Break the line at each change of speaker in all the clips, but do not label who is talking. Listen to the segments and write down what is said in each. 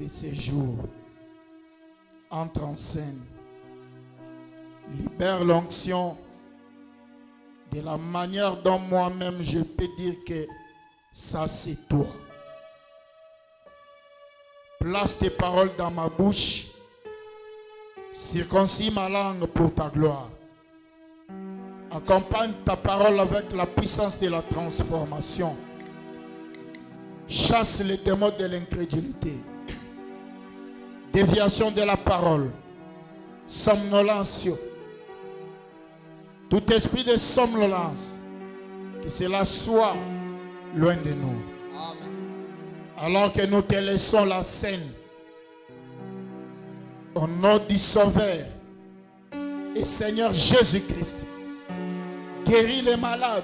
de ces jours. Entre en scène. Libère l'onction de la manière dont moi-même je peux dire que ça c'est toi. Place tes paroles dans ma bouche. Circoncis ma langue pour ta gloire. Accompagne ta parole avec la puissance de la transformation. Chasse les démons de l'incrédulité. Déviation de la parole. Somnolence. Tout esprit de somnolence, que cela soit loin de nous.
Amen.
Alors que nous te laissons la scène, au nom du Sauveur et Seigneur Jésus-Christ, guéris les malades,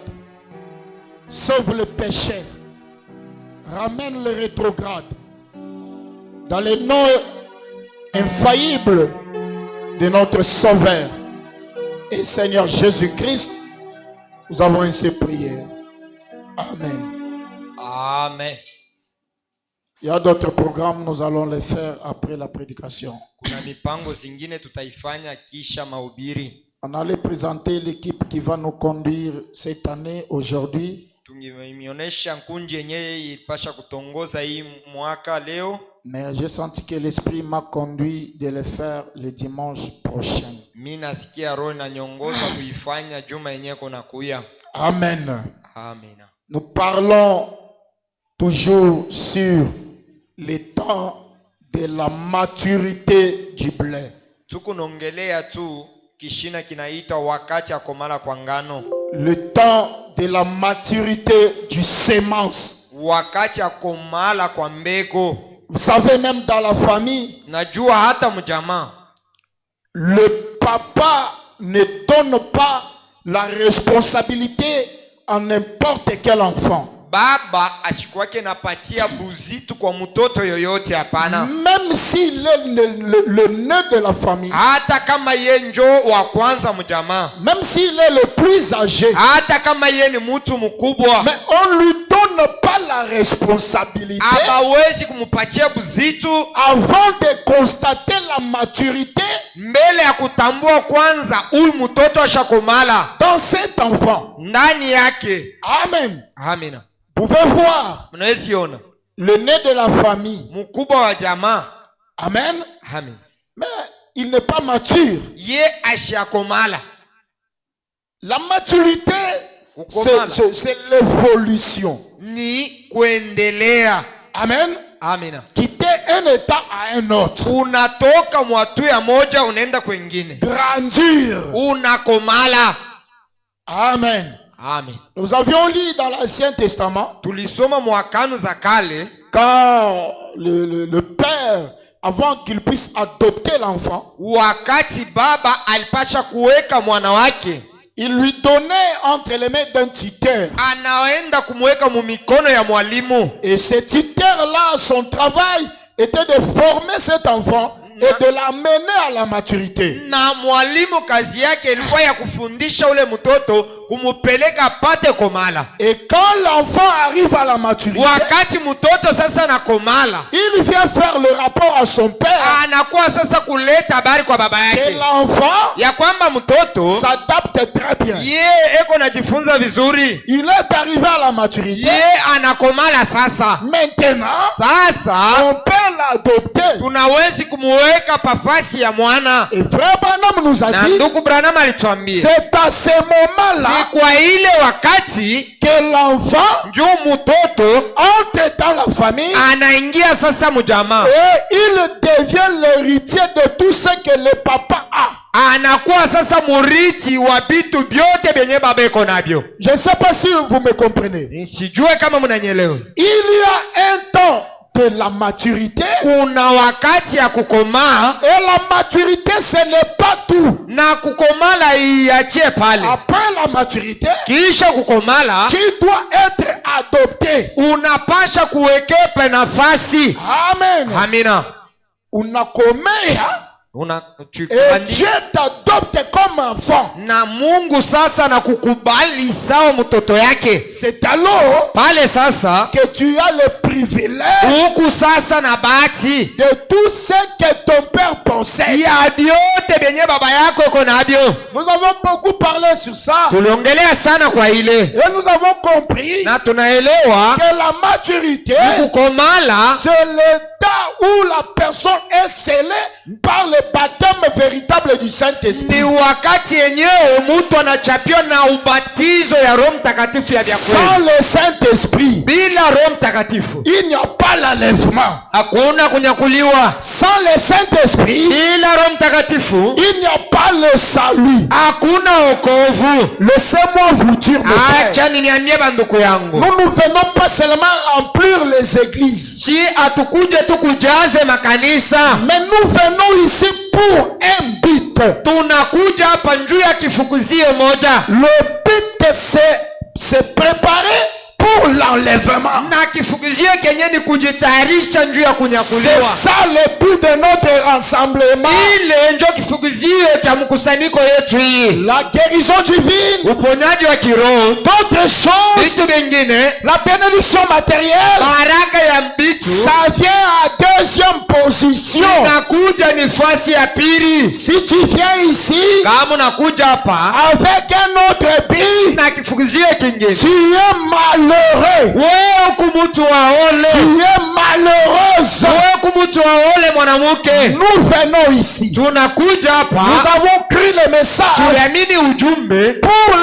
sauve les pécheurs, ramène les rétrogrades, dans le nom infaillible de notre Sauveur et Seigneur Jésus-Christ, nous avons ainsi prié. Amen.
Amen.
Il y a d'autres programmes, nous allons les faire après la prédication.
Kuna mipango zingine tutaifanya kisha mahubiri.
On allait présenter l'équipe qui va nous conduire cette année, aujourd'hui.
Tungimionyesha nkunji yenyewe ipasha kutongoza hii mwaka leo.
Mais j'ai senti que l'Esprit m'a conduit de le faire le dimanche prochain.
Mimi nasikia roho inanyongoza kuifanya juma yenyewe kuna kuya.
Amen.
Amen.
Nous parlons toujours sur le temps de la maturité du blé.
Tukunongelea tu kishina kinaitwa wakati akomala kwa ngano.
Le temps de la maturité du sémence.
Wakati akomala kwa mbegu.
Vous savez, même dans la famille,
najua hata mjamaa,
le papa ne donne pas la responsabilité à n'importe quel enfant.
Baba ashikwake napatia buzitu kwa mtoto yoyote, hapana.
Même s'il est le nez de la famille.
Hata kama yeye njo wa kwanza mjamaa.
Même s'il est le plus âgé.
Hata kama yeye ni mtu mkubwa.
Mais on lui donne pas la responsabilité.
Hawezi kumupatia buzitu
avant de constater la maturité.
Mbele ya kutambua kwanza huyu mtoto ashakomala
dans cet enfant.
Ndani yake.
Amen.
Amina.
Vous pouvez voir
le
nez de la famille.
Mkubwa wa jamaa.
Amen.
Amen.
Mais il n'est pas mature.
Ye ashakomala.
La maturité, c'est l'évolution.
Ni kuendelea.
Amen.
Amina.
Quitter un état à un autre.
Unatoka mwatu ya moja unaenda kwingine.
Grandir.
Unakomala.
Amen.
Amen.
Nous avions lu dans l'Ancien Testament.
Tulisoma mwakanu za kale.
Quand le père, avant qu'il puisse adopter l'enfant,
wakati baba alipasha kuweka mwana wake,
il lui donnait entre les mains d'un tuteur.
Anaenda kumweka mu mikono ya mwalimu.
Et ce tuteur-là, son travail était de former cet enfant et de l'amener à la maturité.
Na mwalimu kazi yake ilikuwa ya kufundisha ule mtoto kumupeleka pate komala.
Et quand l'enfant arrive à la maturité,
wakati mtoto sasa na komala,
il vient faire le rapport à son père.
Anakuwa sasa kuleta habari kwa baba yake.
Et l'enfant
ya kwamba mtoto
s'adapte très bien.
Ye eko najifunza vizuri.
Il est arrivé à la maturité.
Ye anakomala sasa.
Maintenant,
sasa
on peut l'adopter.
Tunawezi kumuweka pafasi ya mwana.
Et frère Branham nous a dit,
ndugu Branham alituambia,
c'est à ce moment-là
kwa ile wakati
que l'enfant
ndio mtoto
entre dans la famille,
anaingia sasa mjamaa,
et il devient l'héritier de tout ce que le papa a.
Anakuwa sasa murithi wa vitu vyote vyenye baba iko navyo.
Je ne sais pas si vous me comprenez.
Sijue kama mnanielewa.
Il y a un temps de la maturité.
Kuna wakati ya kukomaa.
Et la maturité, ce n'est pas tout.
Na kukomala iachie pale.
Après la maturité,
kisha kukomala,
tu dois être adopté.
Unapasha kuwekepe nafasi.
Amen.
Amina.
Unakomea Et Dieu t'adopte comme enfant.
Na Mungu sasa nakukubali sawa mtoto yake.
C'est alors
pale sasa
que tu as le privilège
huku sasa na bahati
de tout ce que ton père possède.
ya vyote benye baba yako iko navyo.
Nous avons beaucoup parlé sur ça.
Tuliongelea sana kwa ile.
Et nous avons compris
Na tunaelewa
que la maturité,
kukomala
c'est l'état où la personne est scellée par le baptême véritable du Saint-Esprit.
ni wakati yenyewe mtu anachapiwa na ubatizo ya Roho Mtakatifu ya
Sans
kweli.
le Saint-Esprit,
Bila Roho Mtakatifu
il n'y a pas l'enlèvement.
hakuna kunyakuliwa.
Sans le Saint-Esprit,
Bila Roho Mtakatifu
il n'y a pas le salut.
hakuna wokovu.
Laissez-moi vous dire, mes frères,
Acha niambie banduku yangu,
nous ne venons pas seulement remplir les églises,
si atukuje tu kujaze makanisa,
mais nous venons ici pour un but.
tunakuja hapa njuu ya kifukuzio moja.
Le but, c'est se préparer pour l'enlèvement.
Na kifukuzio kenye ni kujitayarisha njuu ya kunyakuliwa.
C'est ça le but de notre rassemblement.
Ile ndio kifukuzio cha mkusanyiko yetu hii.
La guérison divine,
Uponyaji wa kiroho,
d'autres choses,
vitu vingine,
la bénédiction matérielle,
baraka ya mbitu,
ça vient à deuxième position.
nakuja nafasi ya pili.
Si tu viens ici
Kama unakuja hapa
avec un autre but,
na kifukuzio kingine,
tu es malheureux.
wewe kumutu waole,
Tu es malheureuse.
wewe kumutu waole mwanamke.
Nous venons ici.
Tunakuja hapa,
Nous avons cru le message
tuliamini ujumbe
pour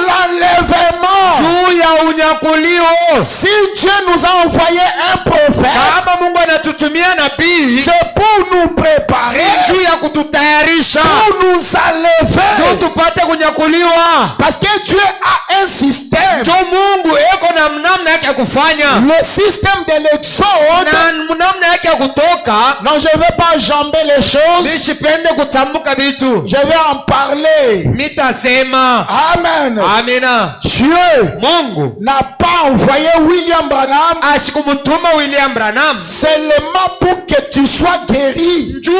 l'enlèvement.
juu ya unyakulio.
Si Dieu nous a envoyé un prophète,
Kama Mungu anatutumia nabii
c'est pour nous préparer,
juu ya kututayarisha
pour nous
ndio
enlever.
tupate kunyakuliwa.
Parce que Dieu a un système.
Jo Mungu eko na namna yake ya kufanya
Le système de l'exode.
na namna yake ya kutoka.
Non, je ne vais pas jamber les choses.
Nisipende kutambuka vitu,
Je vais en parler.
mitasema.
Amen.
Amina.
Dieu
Mungu
n'a pas envoyé William Branham
asikumutuma William Branham
seulement pour que tu sois guéri.
juu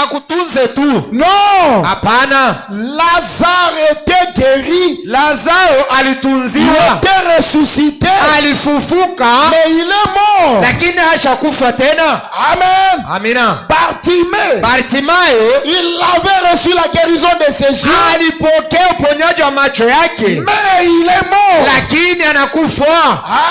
akutunze tu.
Non.
Hapana,
Lazare était guéri.
Lazaro
Il
alitunziwa,
était ressuscité.
alifufuka,
Mais il est mort.
lakini hashakufa tena.
Amen.
Amina.
Bartimée,
Bartimayo
il avait reçu la guérison de ses yeux.
alipokea uponyaji wa macho yake,
Mais il est mort.
lakini anakufa.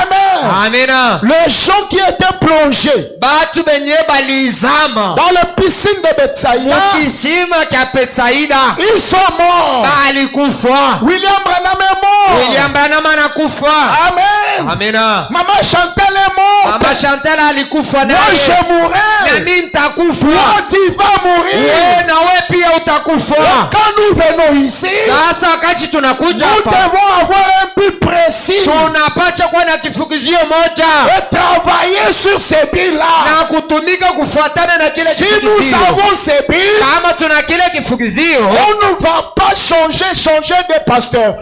Amen.
Amina.
Les gens qui étaient plongés
Batu benye balizama
dans la piscine de Bethsaïda,
mukisima kya Betsaida
ils sont morts.
balikufa.
William Branham est mort.
William Branham anakufa.
Amen.
Amina.
Maman Chantal est morte.
Mama Chantal alikufa
Moi
naye.
je mourrai.
Nami nitakufa.
Toi tu vas mourir.
Wewe na wewe pia utakufa.
Quand nous venons ici,
Sasa wakati tunakuja
nous
hapa,
devons avoir un but précis
tunapaswa kuwa na kifukizio moja
et travailler sur ces buts-là.
na kutumika kufuatana na kile
Si nous
kifukizio.
avons ces buts,
Kama tuna kile kifukizio,
on ne va pas changer de pasteur,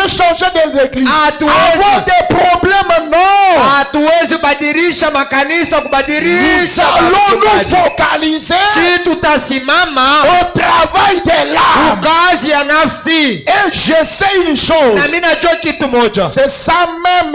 changer des églises,
Hatuwezi.
avoir des problèmes, non.
hatuwezi badilisha makanisa,
Nous
kubadilisha
allons nous
wachungaji.
focaliser
Si tutasimama
au travail de l'âme.
kazi ya nafsi.
Et je sais une chose,
Na mimi najua kitu moja,
c'est ça même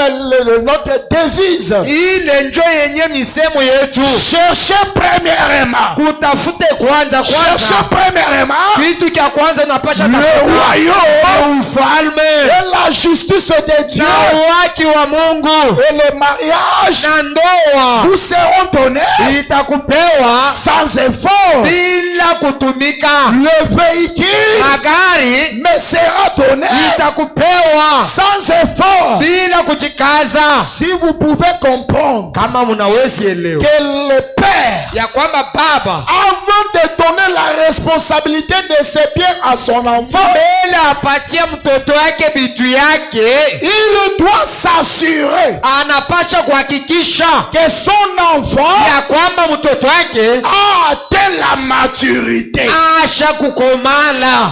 notre devise.
ile njo yenye misemo yetu,
Cherchez premièrement,
kutafute kwanza
cherchez premièrement
kitu cha kwanza unapasha
le
tafuta
royaume
ufalme
et la justice de Dieu
na haki wa Mungu,
et le mariage
na ndoa
vous seront donnés
itakupewa
sans effort.
bila kutumika.
Le véhicule
Magari
me sera donné
itakupewa
sans effort.
bila kujikaza.
Si vous pouvez comprendre
Kama mnawezi elewa
que le Père,
ya kwamba baba
avant de donner la responsabilité de ses biens à son enfant,
mbele apatie mtoto wake bitu yake,
il doit s'assurer
anapasha kuhakikisha
que son enfant
ya kwamba mtoto wake
a atteint la maturité.
asha kukomala.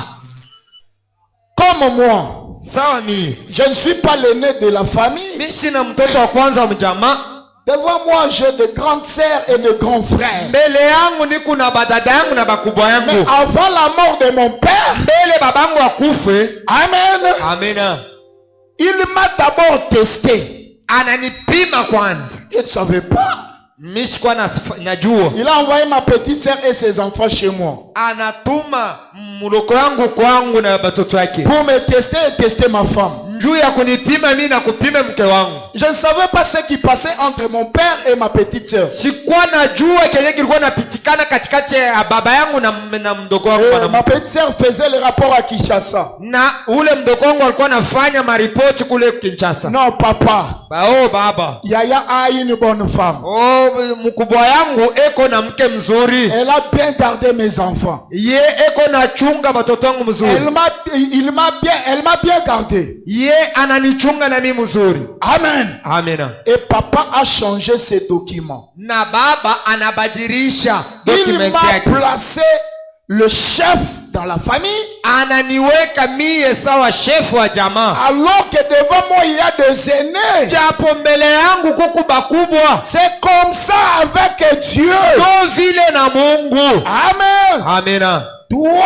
Comme moi,
Sawa, mimi
je ne suis pas l'aîné de la famille.
sina mtoto wa kwanza wa mjamaa,
Devant moi, j'ai de grandes sœurs et de grands frères.
Mbele yangu niko na badada yangu na bakubwa
Mais
yangu.
avant la mort de mon père,
Mbele babangu akufe.
amen,
Amina.
il m'a d'abord testé.
Ananipima kwanza.
Il ne savait pas.
Mishikwa najua.
Il a envoyé ma petite sœur et ses enfants chez moi.
Anatuma muloko yangu kwangu na batoto yake.
Pour me tester et tester ma femme.
Njuu ya kunipima mimi na kupima mke wangu.
Je ne savais pas ce qui passait entre mon père et ma petite sœur.
Sikuwa najua kenye kilikuwa napitikana katikati ya baba yangu na mdogo wangu.
Ma petite sœur faisait le rapport à Kinshasa.
Na ule mdogo wangu alikuwa anafanya maripoti kule Kinshasa.
Non, papa.
Baba.
Yaya a une bonne femme.
Mkubwa yangu eko na mke mzuri.
Elle a bien gardé mes enfants.
Ye eko na chunga batoto wangu mzuri.
Elle m'a bien gardé.
Ye ananichunga na mimi mzuri.
Amen.
Amina.
Et papa a changé ses documents.
Na baba anabadilisha
Il
document
m'a
yake.
placé le chef dans la famille.
Ananiweka mie sawa chef wa jamaa.
Alors que devant moi il y a des aînés.
Japo mbele yangu kuku bakubwa.
C'est comme ça avec Dieu.
Do vile na Mungu.
Amen.
Amina.
Toi,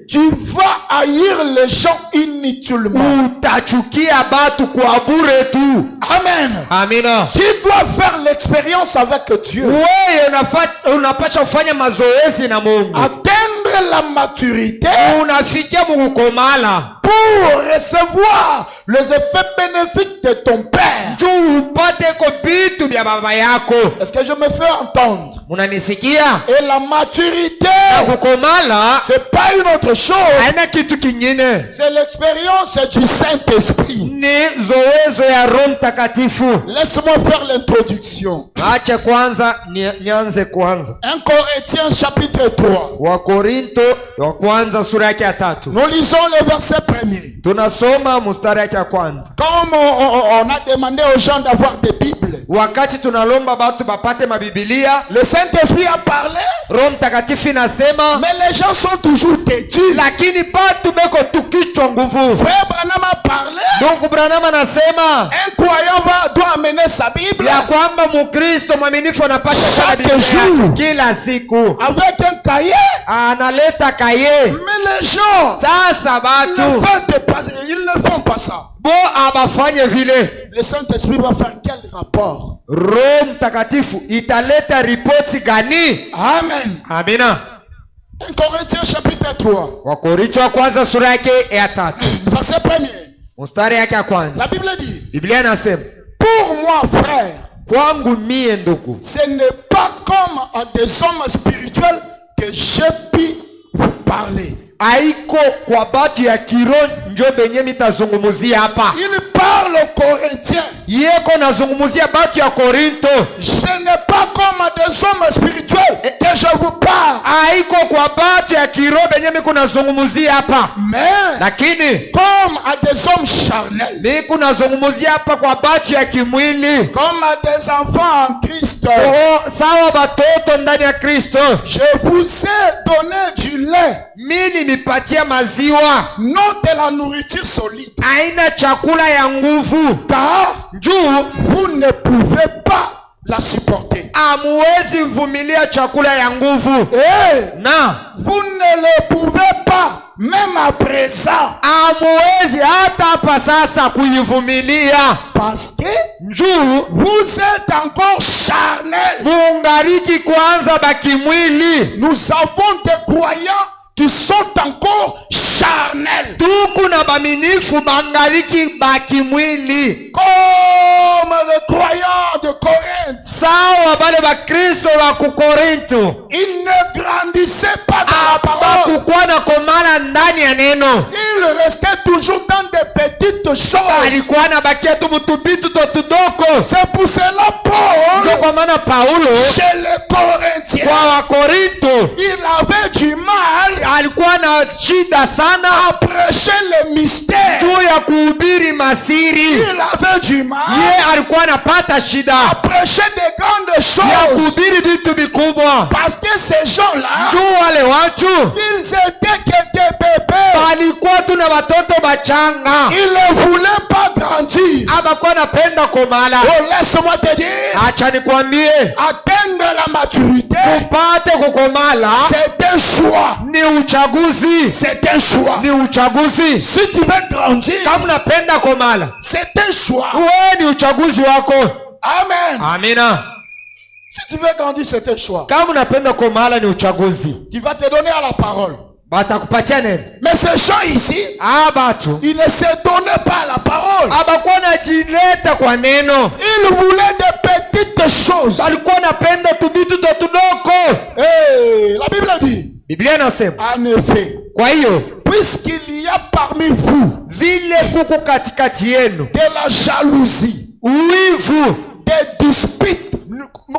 tu vas haïr les gens inutilement.
Utachukia batu kwa bure tu.
Amen.
Amina.
Tu dois faire l'expérience avec Dieu.
Wewe unapaswa kufanya mazoezi na Mungu.
Atteindre la maturité.
Unafikia mukukomala.
Pour recevoir les effets bénéfiques de ton père.
Tu upate ko bitu bya baba yako.
Est-ce que je me fais entendre?
Munanisikia?
Et la maturité,
c'est
pas une autre chose.
C'est
l'expérience du Saint-Esprit. Laisse-moi faire l'introduction. 1 Corinthiens chapitre 3. Nous lisons le verset 1er. Comme on a demandé aux gens d'avoir des Bibles, le Saint-Esprit a parlé, mais les gens sont toujours têtus. Frère Branham a parlé, un croyant doit amener sa Bible chaque jour avec un cahier. Mais les gens ils ne font pas ça. Le Saint-Esprit va faire quel rapport? Amen.
Amina.
1 Corinthiens chapitre 3. Verset 1er. La Bible dit, pour moi frère, ce n'est pas comme à des hommes spirituels que je puis vous parler.
Aiko kwa batu ya kiro njo benye mitazungumuzia hapa.
Il parle aux Corinthiens.
Yeko nazungumuzia batu ya Korinto.
Ce n'est pas comme à des hommes spirituels que je vous parle.
Aiko kwa batu ya kiro benye miku nazungumuzia hapa.
Mais
lakini
comme à des hommes charnels.
Miku nazungumuzia hapa kwa batu ya kimwili.
Comme à des enfants en Christ.
Sawa batoto ndani ya Kristo.
Je vous ai donné du lait.
Mimi nipatia maziwa.
Non de la nourriture solide.
Aina chakula ya nguvu.
Car
juu
vous ne pouvez pas la supporter.
Amuwezi vumilia chakula ya nguvu. Na
vous ne le pouvez pas même à présent.
Amuwezi hata pa sasa kuivumilia.
Parce que
juu
vous êtes encore charnel.
Mungariki kwanza bakimwili.
Nous avons des croyants qui sont encore charnels.
Tuku na baminifu bangariki bakimwili.
Comme les croyants de Corinthe.
Sawa bale ba Kristo wa ku Korinto.
Ils ne grandissaient pas dans la parole.
Bakukua na komala ndani ya neno.
Ils restaient toujours dans des petites choses.
Alikuwa na bakia tu mutubitu tudoko.
C'est pour cela Paul, chez les Corinthiens,
kwa Korinto,
il avait du mal
alikuwa na shida sana
à prêcher les mystères.
Juu ya kuhubiri masiri.
Il avait du mal
alikuwa anapata shida
à prêcher des grandes choses.
Ya kuhubiri vitu vikubwa.
Parce que ces gens-là,
juu wale watu
ils étaient que des bébés.
Walikuwa tu na batoto bachanga.
Il ne voulait pas grandir.
Abakuwa napenda komala.
Oh, laisse-moi te dire.
Acha nikwambie.
Atteindre la maturité.
Kupate kukomala.
C'est un choix.
Ni uchaguzi.
C'est un choix.
Ni uchaguzi.
Si tu veux grandir.
Kama unapenda komala.
C'est un choix.
Wewe ni uchaguzi wako.
Amen.
Amina.
Si tu veux grandir, c'est un choix.
Kama unapenda komala ni uchaguzi.
Tu vas te donner à la parole.
Batakupatia neno.
Mais ces gens ici, ils ne se donnaient pas à la parole.
Abakuwa najileta kwa neno.
Ils voulaient des petites choses.
Balikuwa napenda tubitu tudoko.
La Bible dit.
Biblia inasema.
En effet.
Kwa hiyo,
puisqu'il y a parmi vous
vile kuko katikati yenu
de la jalousie,
wivu,
des disputes,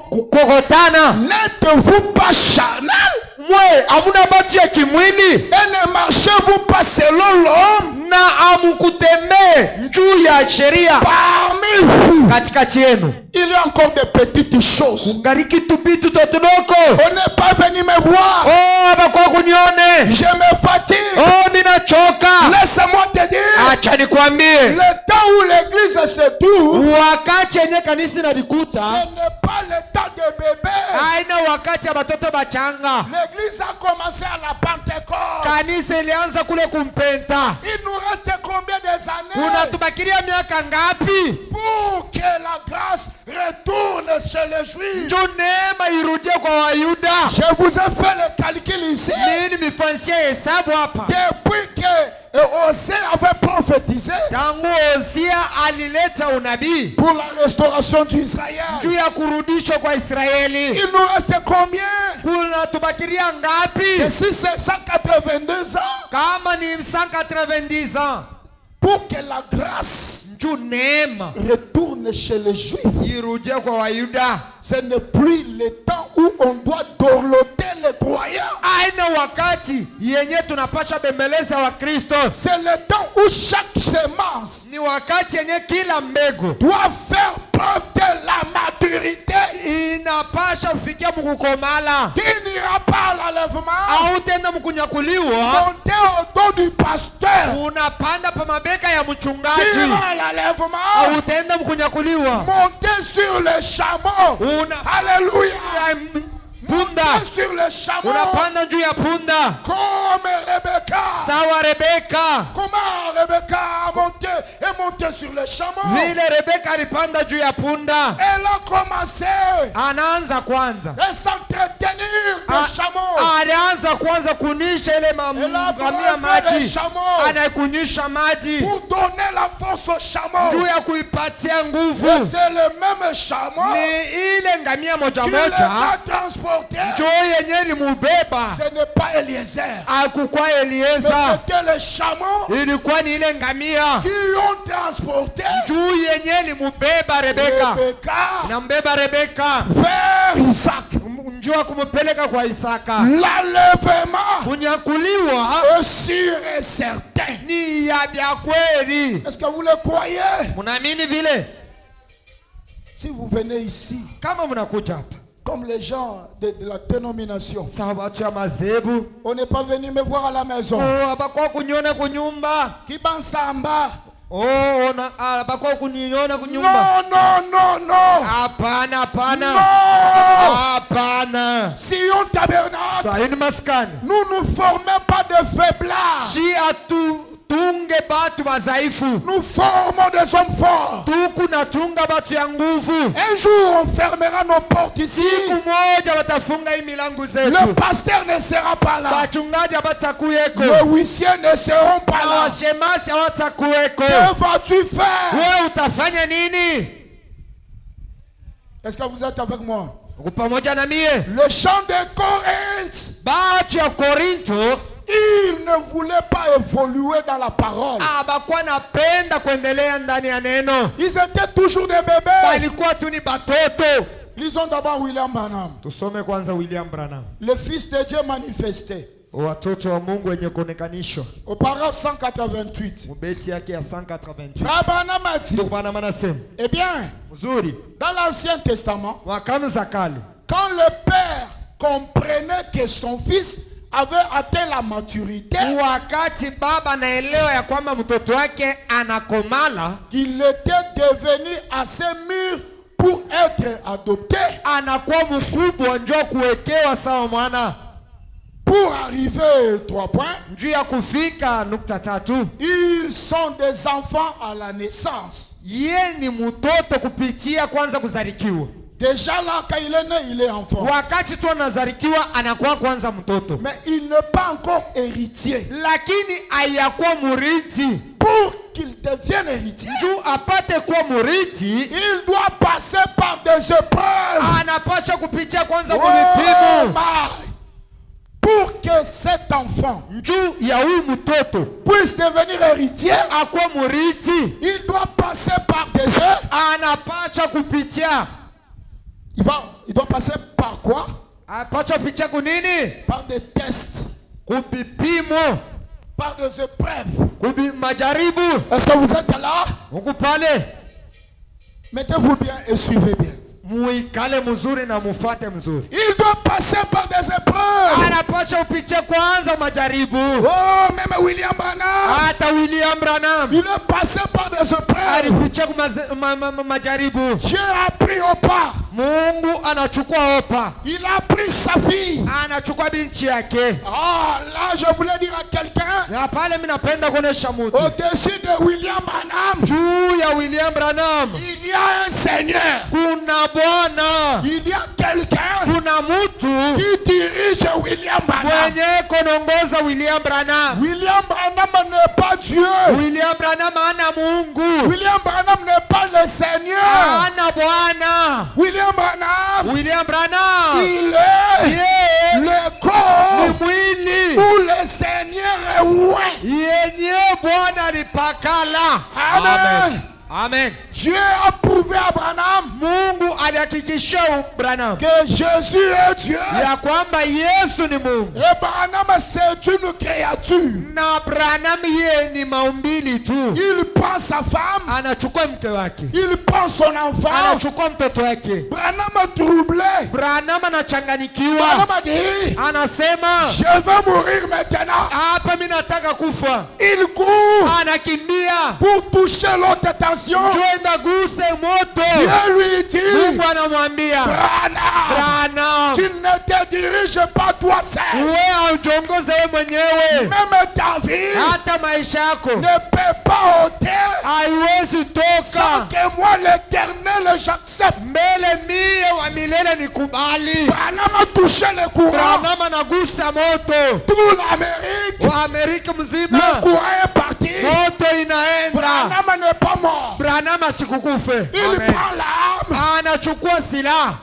kukokotana,
n'êtes-vous pas charnel?
Mwe amuna batu ya kimwili?
Et ne marchez-vous pas selon l'homme?
Na amukutembee njuu ya sheria
parmi vous.
Katikati yenu
il y a encore des petites choses.
Kungariki tubitu totodoko.
On n'est pas venu me voir.
Oh, abakwa kunione.
Je me fatigue.
Oh, minachoka.
Laisse-moi te dire.
Acha nikwambie.
Le temps où l'église se trouve,
wakati yenye kanisa inalikuta,
ce n'est pas le temps de bébé.
Haina wakati ya batoto bachanga.
L'église a commencé à la Pentecôte.
Kanisa ilianza kule kumpenta.
Il nous reste combien des années?
Unatubakiria miaka ngapi?
Pour que la grâce retourne chez les Juifs.
Njoo neema irudie kwa Wayuda.
Je vous ai fait le calcul ici.
Mimi mifansia hesabu hapa.
Depuis que Osée avait prophétisé
tangu Hosea alileta unabii
pour la restauration d'Israël,
juu ya kurudishwa kwa Israeli.
Il nous reste combien?
Kuna tubakiria ngapi?
Si c'est 182 ans.
Kama ni 190 ans.
Pour que la grâce retourne chez les Juifs. Ce n'est plus le temps où on doit dorloter les croyants. C'est le temps où chaque semence doit faire preuve de la maturité. Qui n'ira pas à l'enlèvement, monter au dos du pasteur. Monter sur le chameau. Alléluia. Monter sur le chameau. Comme Rebecca. Comment Rebecca est montée sur le chameau. Elle a commencé à s'entretenir le chameau. Elle a le chameau pour donner la force au chameau. Et c'est le même chameau qui les a transportés. Ce n'est pas Eliezer, mais c'était les chameaux qui ont transporté Rebecca vers Isaac. L'enlèvement est sûr et certain. Est-ce que vous le croyez? Si vous venez ici comme les gens de la dénomination, on n'est pas venu me voir à la maison. Qui pense en bas? Non. Si on tabernacle, nous ne formons pas de faiblesse. Nous formons des hommes forts. Un jour on fermera nos portes ici. Le pasteur ne sera pas là. Les huissiers ne seront pas là. Que vas-tu faire? Est-ce que vous êtes avec moi? Le chant de Corinthe, il ne voulait pas évoluer dans la parole. Ils étaient toujours des bébés. Lisons d'abord William Branham. Le Fils de Dieu manifesté. Au paragraphe 188. Branham a dit, eh bien, dans l'Ancien Testament, quand le Père comprenait que son Fils avait atteint la maturité,
wakati baba anaelewa ya kwamba mtoto wake anakomala,
qu'il était devenu assez mûr pour être adopté,
anakuwa mkubwa njoo kuwekewa sawa mwana.
Pour arriver 3 points,
njuu ya kufika nukta 3,
ils sont des enfants à la naissance.
Ye ni mtoto kupitia kwanza kuzarikiwa.
Déjà là, quand il est né, il est enfant.
Wakati tu anazarikiwa anakuwa kwanza mtoto.
Mais il n'est pas encore héritier.
Lakini hayakuwa murithi.
Pour qu'il devienne héritier,
njuu apate kuwa murithi,
il doit passer par des épreuves.
Anapasha kupitia kwanza kwa vipimo.
Pour que cet enfant,
njuu ya huyu mtoto,
puisse devenir héritier,
akuwa murithi,
il doit passer par des épreuves.
Anapasha kupitia.
Il doit passer par quoi?
Anapasha kupitia kunini?
Par des tests.
Kupipimo.
Par des épreuves.
Majaribu.
Est-ce que vous êtes là?
Mungu pale.
Mettez-vous bien et suivez bien.
Muikale mzuri na mufuate mzuri.
Il doit passer par des épreuves.
Anapasha kupitia kwanza majaribu.
Oh, même William Branham.
Hata William Branham,
il est passé par des épreuves.
Alipitia majaribu.
Dieu a pris Opa.
Mungu anachukua Opa.
Il a pris sa fille.
Anachukua binti yake.
Ah, là je voulais dire à quelqu'un.
Na pale mimi napenda kuonesha mtu.
Au-dessus de William Branham,
juu ya William Branham,
il y a un Seigneur.
Kuna Bwana.
Il y a quelqu'un.
Kuna mtu
qui dirige William Branham.
Mwenye konongoza William Branham.
William Branham n'est pas Dieu.
William Branham ana Mungu.
William Branham n'est pas le Seigneur.
Ana Bwana.
William Branham, il est le corps où le Seigneur est oué.
Yenye Bwana alipakala.
Amen.
Amen.
Dieu a prouvé à Branham,
Mungu alihakikishia Branham,
que Jésus est Dieu.
Ya kwamba Yesu ni Mungu.
Et Branham c'est une créature.
Na Branham yeye ni maumbili tu.
Il prend sa femme.
Anachukua mke wake.
Il prend son enfant.
Anachukua mtoto wake.
Branham est troublé.
Branham anachanganikiwa.
Branham a dit,
anasema,
je vais mourir maintenant.
Hapa mimi nataka kufa.
Il court.
Anakimbia
pour toucher l'autre attention.
Joenda guse moto.
Dieu lui dit,
Mungu anamwambia, Branham,
tu ne te diriges pas toi seul.
Wewe haujongoze wewe mwenyewe.
Même ta vie
hata maisha yako
ne peut pas ôter
haiwezi toka
sans que moi l'Éternel j'accepte.
Mbele mie wa milele nikubali.
Branham a touché le courant.
Branham anagusa moto.
Toute l'Amérique.
Wa Amerika mzima.
Le courant est parti.
Moto inaenda.
Branham n'est pas mort.
Branham asikukufe.
Il prend l'arme.
Anachukua silaha.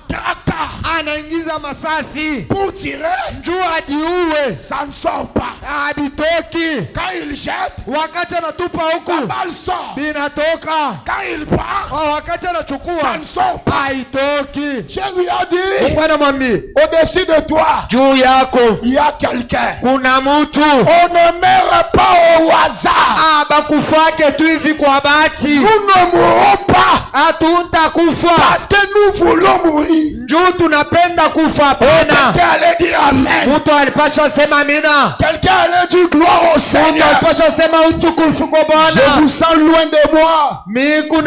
Anaingiza
masasi.
Pour tirer.
Njoo adiue.
Ça ne sort pas.
Abitoki.
Quand il jette.
Wakati anatupa huku.
La balle sort.
Binatoka.
Quand il part.
Wakati anachukua.
Ça ne sort pas.
Haitoki.
Je lui ai dit.
Bwana mwambie.
Au-dessus de toi.
Juu yako.
Il y a quelqu'un.
Kuna mtu.
On ne meurt pas au hasard.
Bakufake tu hivi kwa bahati.
Nous ne mourrons pas.
Hatutakufa.
Parce que nous voulons mourir.
Njoo tunapenda kufa pena.
Quelqu'un allait dire amen.
Mtu alipasha sema amina.
Quelqu'un allait dire gloire au Seigneur.
Mtu alipasha sema utukufu kwa Bwana.
Je vous sens loin de moi.
Mimi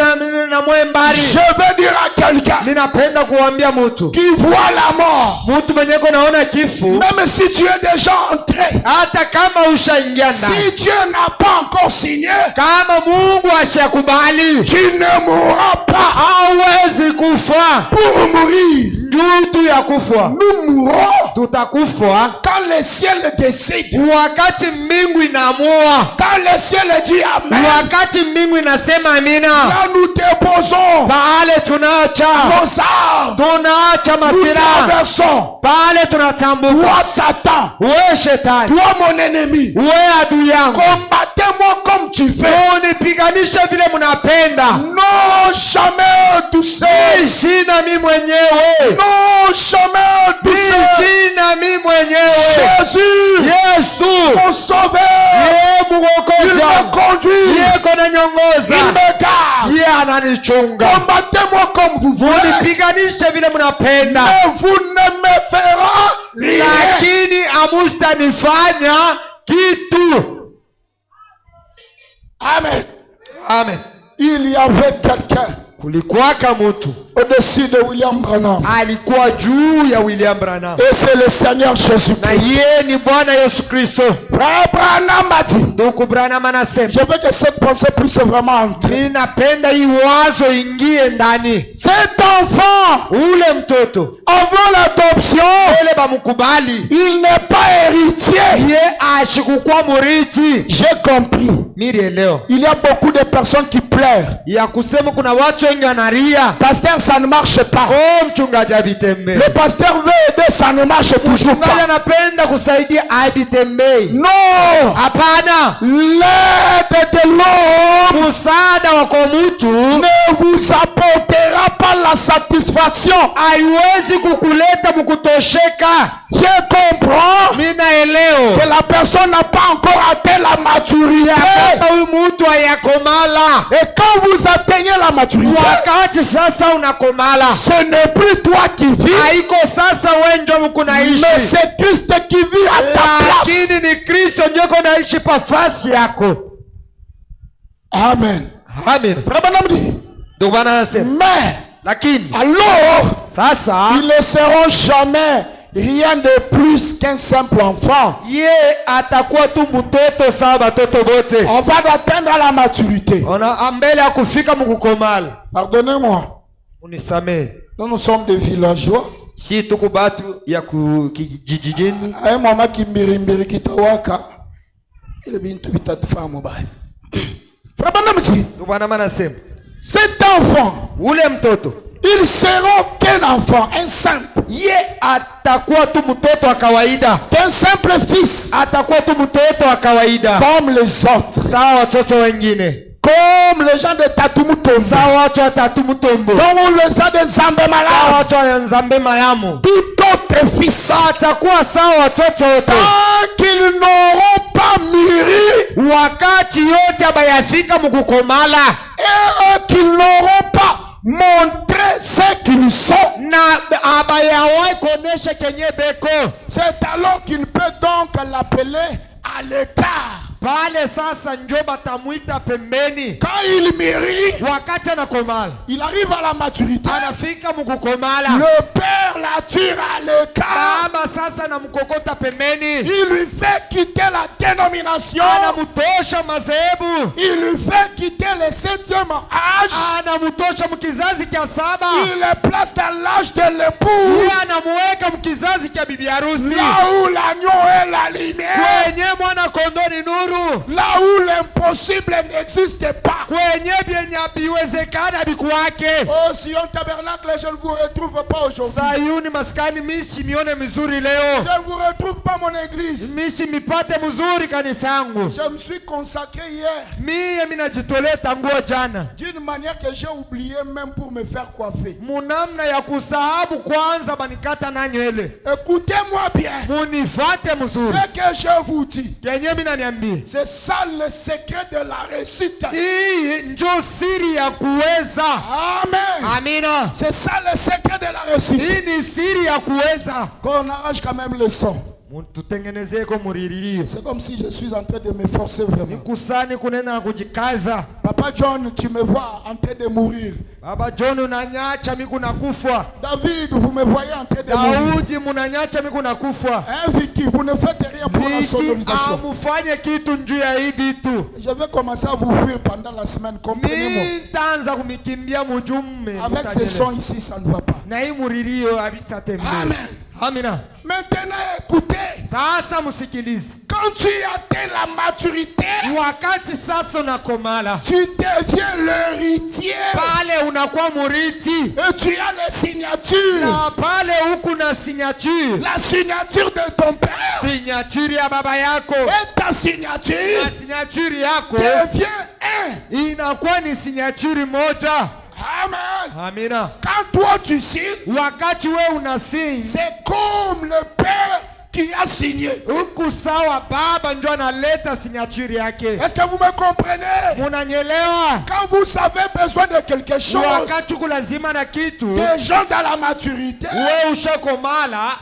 na mwembari.
Je veux dire à quelqu'un.
Ninapenda kuambia mtu.
Qui voit la mort.
Mtu mwenye naona kifo.
Même si tu es déjà entré.
Hata kama ushaingia ndani.
Si Dieu n'a pas encore signé.
Kama Mungu ashakubali.
Tu ne mourras pas.
Hawezi kufa.
Pour mourir.
Ndutu ya kufa.
Nous mourrons.
Tutakufa.
Quand le ciel décide.
Wakati mbingu inaamua.
Quand le ciel dit amen.
Wakati mbingu inasema amina.
Là nous déposons.
Pale tunaacha.
Nos armes.
Tunaacha masira.
Nous traversons.
Pale tunatambuka.
Toi Satan.
Wewe shetani.
Toi mon ennemi.
Wewe adui yangu.
Combattez-moi comme tu veux.
Unipiganishe vile mnapenda.
Non jamais tout seul.
Shina mimi mwenyewe.
Non jamais tout seul.
Shina mimi mwenyewe.
Jésus.
Yesu.
Mon sauveur.
Yeye mwokozi.
Il me conduit.
Yeye kunanyongoza.
Il me garde.
Yeye ananichunga.
Combattez-moi comme vous voulez.
Unipiganishe vile mnapenda.
Mais vous ne me ferez rien.
Lakini hamustanifanya kitu.
Amen.
Amen.
Il y avait quelqu'un
kulikuwaka mutu
au-dessus de William Branham.
Alikuwa juu ya William Branham.
Et c'est le Seigneur Jésus-Christ.
Na yeye ni Bwana Yesu Kristo.
Frère Branham a dit.
Ndugu Branham anasema,
je veux que cette pensée puisse vraiment entrer.
Ninapenda hii wazo ingie ndani.
Cet enfant,
ule mtoto,
avant l'adoption,
ele bamukubali,
il n'est pas héritier.
Ye ashikukuwa murithi.
J'ai compris.
Mirieleo.
Il y a beaucoup de personnes qui pleurent.
Ya kusema kuna watu wengi wanalia.
Pasteur, ça ne marche pas.
Oh, mchungaji abitembe.
Le pasteur veut aider, ça ne marche toujours pas.
Mchungaji anapenda kusaidia abitembe.
Non.
Hapana.
L'aide de l'homme,
msaada wako mtu,
ne vous apportera pas la satisfaction.
Haiwezi kukuleta mkutosheka.
Je comprends.
Minaeleo.
Que la personne n'a pas encore atteint la maturité. Et quand vous atteignez la maturité, ce n'est plus toi qui vis, mais c'est Christ qui vit à ta place. Amen.
Amen.
Mais alors, ils ne seront jamais rien de plus qu'un simple enfant. On va atteindre la maturité. Pardonnez-moi. Nous sommes des villageois. Un moment qui mirimbiri kitawaka. Il est bien tout vite de femme. Cet enfant, ils seront qu'un enfant, un simple. Qu'un simple fils. Comme les autres. Comme les gens de Tatumutombo. Comme les gens de Zambemalam. Tout autre fils. Tant qu'ils n'auront pas mûri. Et qu'ils n'auront pas montré ce qu'ils sont. C'est alors qu'il peut donc l'appeler à l'écart. Quand il mûrit, il arrive à la maturité. Le père la tire à l'écart. Il lui fait quitter la dénomination. Il lui fait quitter le 7e âge. Il le place dans l'âge de l'épouse. Là où l'agneau est la lumière. Là où l'impossible n'existe pas. Oh, Sion Tabernacle, je ne vous retrouve pas aujourd'hui. Je ne vous retrouve pas mon église. Je me suis consacré hier d'une manière que j'ai oublié même pour me faire coiffer. Écoutez-moi bien. Ce que je vous dis, c'est ça le secret de la réussite. Amen. C'est ça le secret de la réussite. Qu'on arrange quand même le son. C'est comme si je suis en train de m'efforcer vraiment. Papa John, tu me vois en train de mourir. David, vous me voyez en train de mourir. Vicky, vous ne faites rien pour la sonorisation. Je vais commencer à vous fuir pendant la semaine. Comprenez-moi. Avec ce son ici, ça ne va pas. Amen.
Amina.
Maintenant, écoutez. Quand tu atteins la maturité, tu deviens l'héritier. Et tu as les signatures. La signature de ton père. Et ta signature devient un. Amen.
Amina.
Quand toi tu signes, c'est comme le père qui a signé. Est-ce que vous me comprenez? Quand vous avez besoin de quelque chose, des gens dans la maturité,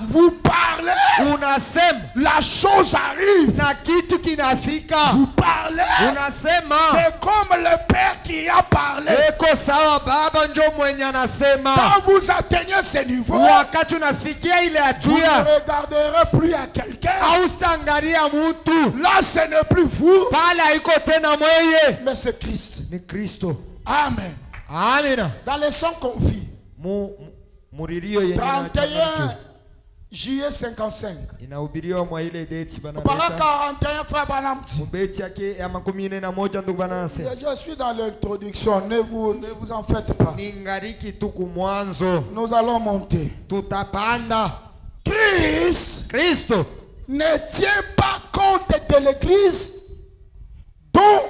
vous parlez unasema
la chose arrive,
na kitu kinafika.
vous parlez,
Unasema
c'est comme le Père qui a parlé.
eko sawa baba njo mwenye anasema.
Quand vous atteignez ce niveau,
Wakati unafikia ile
vous
hatua,
ne regarderez plus à quelqu'un.
haustangalia mtu.
Là, ce n'est plus vous,
Pale haiko tena mweye,
mais c'est Christ.
ni Kristo.
Amen.
Amina.
Dans les sons confis,
Muririo yenye
31 juillet 55.
inahubiriwa mwa ile date
Para
banaleta
41 frère Banamti.
mubeti yake ya 41 ndugu bananase.
Je suis dans l'introduction, ne vous en faites pas.
Ningariki tu kumwanzo,
Nous allons monter.
tutapanda.
Christ ne tient pas compte de l'église dont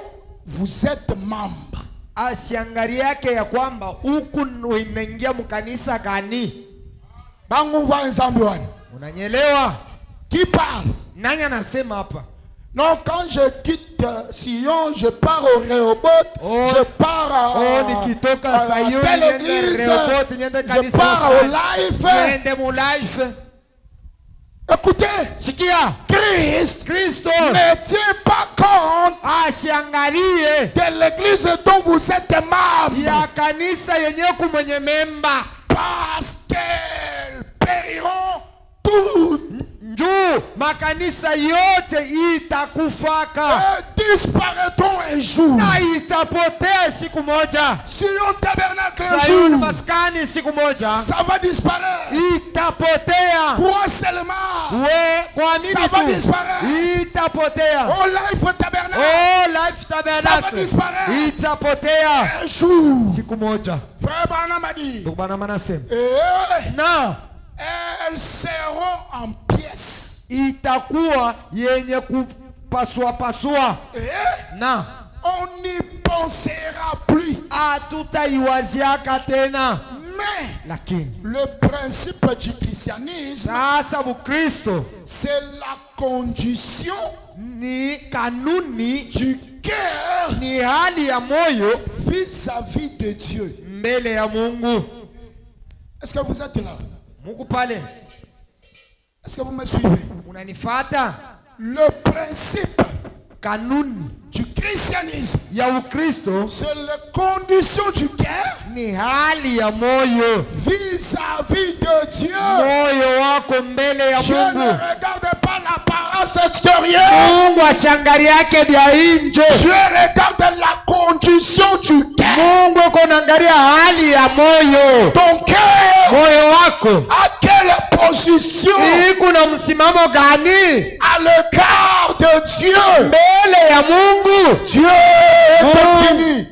vous êtes membre.
Asiangalia yake ya kwamba huku unaingia mkanisa gani.
Bangu va nzambe wani.
Unanyelewa?
Qui parle?
Nani anasema hapa?
Non, quand je quitte Sion, je pars au Rehoboth, je pars à telle église, je pars au life. Écoutez, Christ ne tient pas compte de l'église dont vous êtes membre, parce qu'elles périront toutes.
Makanisa yote itakufaka,
disparaîtront un jour.
na itapotea siku moja.
Sion tabernacle un
Sayuni
jour,
maskani siku moja
ça va disparaître.
itapotea.
Crois seulement,
Kwa
ça va
nini tu
disparaître.
itapotea?
Oh life tabernacle,
Oh, life
ça va
tabernacle
disparaître
itapotea
un jour.
siku moja.
Frère Branham a dit,
Ndugu bana manasema
na elles seront en pièces.
itakuwa yenye kupasua pasua, na
on n'y pensera plus.
Hatutaiwaziaka tena.
Mais
Lakini
le principe du christianisme,
sasa Bukristo
c'est la condition
ni kanuni,
du cœur
ni hali ya moyo
vis-à-vis de Dieu.
mbele ya Mungu.
Est-ce que vous êtes là?
Mungu pale,
est-ce que vous me suivez?
unanifata?
Le principe
Kanuni
du christianisme,
ya Ukristo
c'est la condition du cœur
ni hali ya moyo,
vis-à-vis de Dieu.
moyo wako mbele ya
Je ne
Mungu.
regarde pas l'apparence extérieure.
Mungu ashangali yake vya nje.
Je regarde la condition du cœur.
Mungu anaangalia hali ya moyo.
Ton cœur,
Moyo wako
à quelle position
iko na msimamo gani
à l'égard de Dieu?
mbele ya Mungu?
Dieu est infini.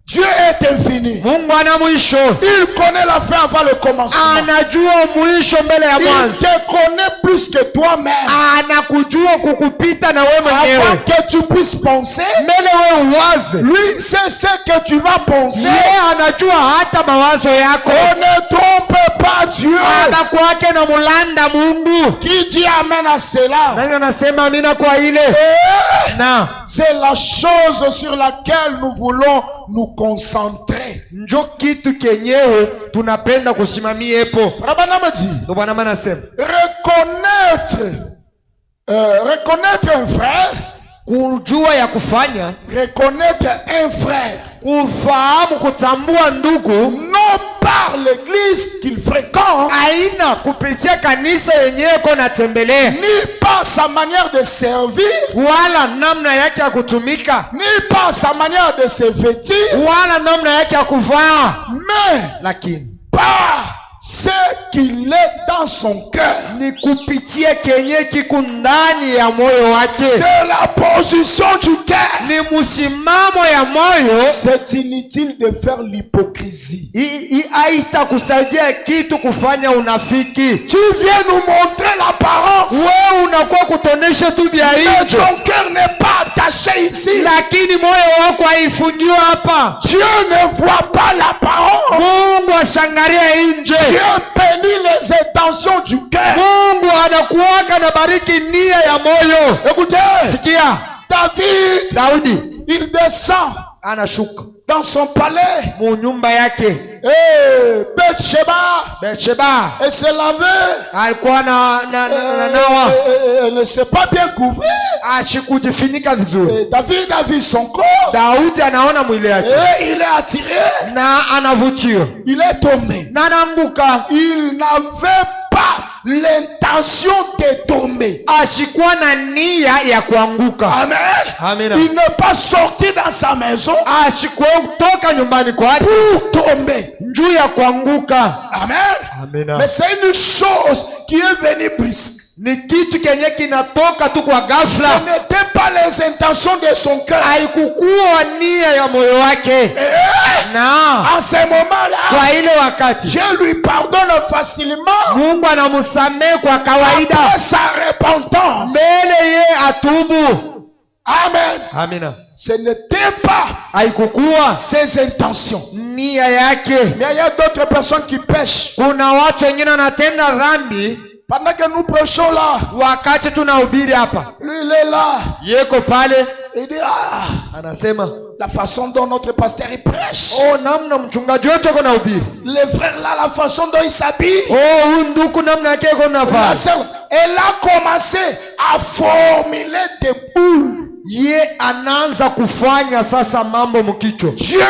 Dieu est infini.
Mungu ana mwisho.
Il connaît la fin avant le commencement.
Anajua mwisho mbele ya
Il
mwanzo.
te connaît plus que toi-même.
Anakujua kukupita na wewe
Avant
mwenyewe.
que tu puisses penser,
Mbele wewe uwaze,
lui sait ce que tu vas penser.
yeye anajua hata mawazo yako.
On ne trompe pas Dieu.
Anakuwake na mulanda Mungu.
Qui dit amen à cela?
Nani anasema amina kwa ile? Na
c'est la chose sur laquelle nous voulons nous concentrer.
njo kitu kenyewe tunapenda kusimamiepo.
Ndio
Bwana anasema
reconnaître un frère,
kujua ya kufanya,
reconnaître un frère,
kufahamu, kutambua ndugu,
non par l'église qu'il fréquente,
aina kupitia kanisa yenyewe kona tembelea,
ni par sa manière de servir,
wala namna yake ya kutumika,
ni par sa manière de se vêtir,
wala namna yake ya kuvaa,
mais
lakini
par ce qu'il est dans son cœur.
ni kupitia kenye kiko ndani ya moyo wake.
C'est la position du cœur.
Ni msimamo ya moyo.
C'est inutile de faire l'hypocrisie.
Haita kusaidia kitu kufanya unafiki.
Tu viens nous montrer l'apparence.
Wewe unakuwa kutonesha tu bia
Mais
nje.
ton cœur n'est pas attaché ici.
Lakini moyo wako haifungiwa hapa.
Dieu ne voit pas l'apparence.
Mungu ashangalia nje.
Dieu bénit les intentions du cœur.
Mungu anakuwaka na bariki nia ya moyo.
Écoutez,
Sikia,
David,
Daudi
il descend
anashuka
dans son palais.
mu nyumba yake.
Et Bathsheba, elle s'est lavée.
Alikuwa nawa.
Elle ne s'est pas bien couvrir.
Ashikujifunika vizuri.
David a vu son corps.
Daudi anaona mwili yake.
Et il est attiré.
Na anavutiwa.
Il est tombé.
Na ananguka.
Il n'avait pas l'intention de tomber.
Ashikuwa na nia ya kuanguka.
Amen.
Amen.
Il n'est pas sorti dans sa maison.
Ashikuwa kutoka nyumbani kwake
pour tomber.
Njuu ya kuanguka.
Amen.
Amen.
Mais c'est une chose qui est venue brusque.
Ni kitu kenye kinatoka tu kwa ghafla.
Ce n'était pas les intentions de son cœur.
Haikukuwa nia ya moyo wake. Na
en ce moment-là,
kwa ile wakati
Dieu lui pardonne facilement.
Mungu anamusamehe kwa kawaida.
Après sa repentance.
Mbele ye atubu.
Amen.
Amina.
Ce n'était pas
haikukuwa
ses intentions.
Nia yake.
Mais il y a d'autres personnes qui pêchent.
Kuna watu wengine wanatenda dhambi.
Pendant que nous prêchons là,
wakati tunahubiri hapa,
lui il est là,
yeko pale,
il dit
anasema
la façon dont notre pasteur il prêche,
namna mchungaji wetu yuko nahubiri,
les frères là, la façon dont ils s'habillent,
nduku namna yake yuko navaa.
Elle a commencé à formuler des boules.
Ye anaanza kufanya sasa mambo mkichwa.
Dieu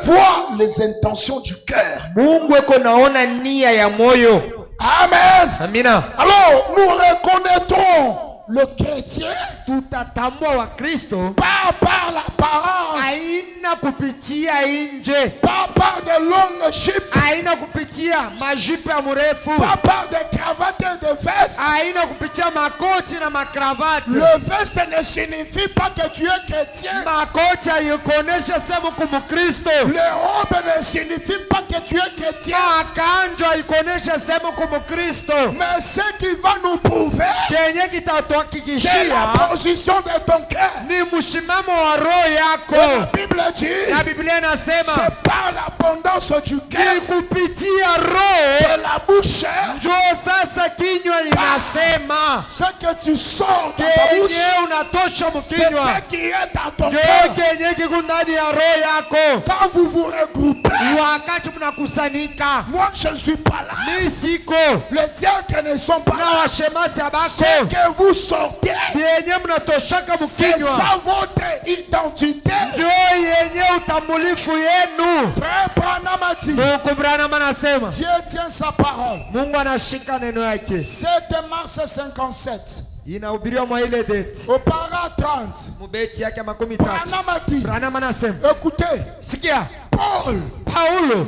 voit les intentions du cœur.
Mungu eko naona nia ya moyo.
Amen.
Amina.
Alors nous reconnaîtrons le chrétien
tutatambua wa Kristo
pas par l'apparence,
aina kupitia nje,
pas par de longues jupes,
aina kupitia majipe ya mrefu,
pas par des cravates et des vestes,
aina kupitia makoti na makravati.
Le veste ne signifie pas que tu es chrétien.
Makoti haikuonesha sema kumu Kristo.
Le robe ne signifie pas que tu es chrétien.
Makanjo haikuonesha sema kumu Kristo.
Mais ce qui va nous prouver, c'est la position de ton cœur.
Ni mshimamo wa roho yako.
La Bible dit,
na Biblia inasema
c'est par l'abondance du cœur,
ni kupitia roho
de la bouche,
ndio sasa kinywa inasema.
Ce que tu sors de ta bouche,
unatosha mkinywa,
c'est ce qui est dans ton cœur.
Kenye kiko ndani ya roho yako.
Quand vous vous regroupez,
wakati mnakusanyika,
moi je ne suis pas là,
mimi siko,
les diacres ne sont pas
na
là,
washemasi abako,
c'est que vous sortez,
yenye mnatoshaka mkinywa,
c'est ça votre identité,
ndio yenye utambulifu yenu.
Frère Branham a dit,
Mungu Branham anasema
Dieu tient sa parole.
Mungu anashika neno yake.
7 mars 57
inahubiriwa mwa ile date
au para 30
mubeti yake ya 13. Branham anasema,
écoutez,
sikia,
Paulo